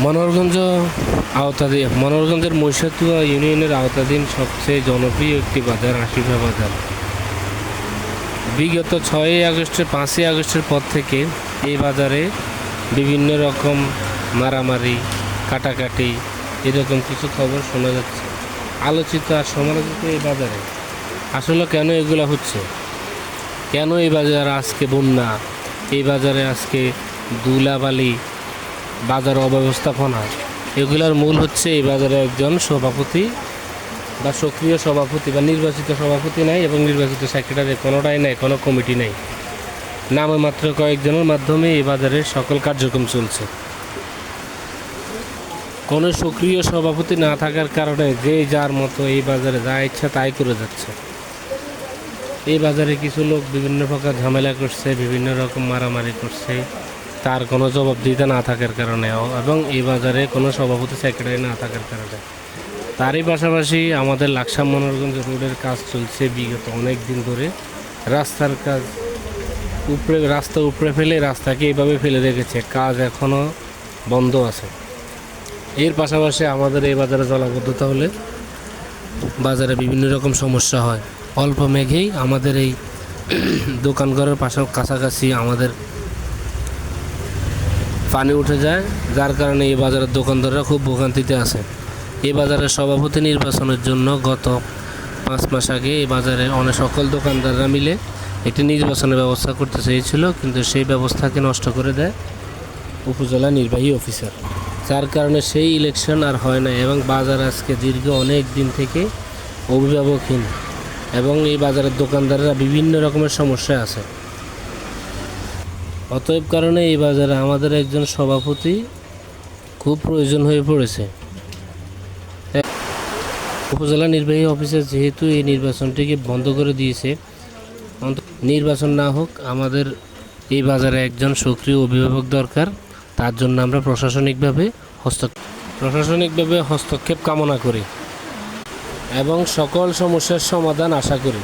মনোহরগঞ্জ মনোহরগঞ্জের মহিষাতুয়া ইউনিয়নের আওতাধীন সবচেয়ে জনপ্রিয় একটি বাজার আশিফা বাজার। বিগত 5ই আগস্টের পর থেকে এই বাজারে বিভিন্ন রকম মারামারি, কাটাকাটি এরকম কিছু খবর শোনা যাচ্ছে। আলোচিত আর সমালোচিত এই বাজারে আসলে কেন এগুলো হচ্ছে, কেন এই বাজারে আজকে বন্যা, এই বাজারে আজকে ধুলাবালি, বাজার অব্যবস্থাপনা, এগুলোর মূল হচ্ছে এই বাজারে একজন সভাপতি বা সক্রিয় সভাপতি বা নির্বাচিত সভাপতি নাই এবং নির্বাচিত সেক্রেটারি কোনোটাই নাই, কোনো কমিটি নাই। নামে মাত্র কয়েকজনের মাধ্যমে এই বাজারের সকল কার্যক্রম চলছে। কোনো সক্রিয় সভাপতি না থাকার কারণে যে যার মতো এই বাজারে যা ইচ্ছা তাই করে যাচ্ছে। এই বাজারে কিছু লোক বিভিন্ন প্রকার ঝামেলা করছে, বিভিন্ন রকম মারামারি করছে, তার কোনো জবাবদিহিতা না থাকার কারণে এবং এই বাজারে কোনো সভাপতি সেক্রেটারি না থাকার কারণে। তারই পাশাপাশি আমাদের লাকসাম মনোহরগঞ্জ রোডের কাজ চলছে বিগত অনেক দিন ধরে। রাস্তার কাজ রাস্তা উপরে ফেলে রাস্তাকে এইভাবে ফেলে রেখেছে, কাজ এখনও বন্ধ আছে। এর পাশাপাশি আমাদের এই বাজারে জলাবদ্ধতা হলে বাজারে বিভিন্ন রকম সমস্যা হয়। অল্প মেঘেই আমাদের এই দোকানঘরের কাছাকাছি আমাদের পানি উঠে যায়, যার কারণে এই বাজারের দোকানদাররা খুব ভোগান্তিতে আছে। এই বাজারের সভাপতি নির্বাচনের জন্য গত 5 মাস আগে এই বাজারে সকল দোকানদাররা মিলে একটি নির্বাচনের ব্যবস্থা করতে চেয়েছিল, কিন্তু সেই ব্যবস্থাকে নষ্ট করে দেয় উপজেলা নির্বাহী অফিসার, যার কারণে সেই ইলেকশন আর হয় না এবং বাজার আজকে দীর্ঘ অনেক দিন থেকে অভিভাবকহীন এবং এই বাজারের দোকানদাররা বিভিন্ন রকমের সমস্যায় আছে। অতএব কারণে এই বাজারে আমাদের একজন সভাপতি খুব প্রয়োজন হয়ে পড়েছে। উপজেলা নির্বাহী অফিসার যেহেতু এই নির্বাচনটিকে বন্ধ করে দিয়েছে, নির্বাচন না হোক, আমাদের এই বাজারে একজন সক্রিয় অভিভাবক দরকার। তার জন্য আমরা প্রশাসনিকভাবে হস্তক্ষেপ কামনা করি এবং সকল সমস্যার সমাধান আশা করি।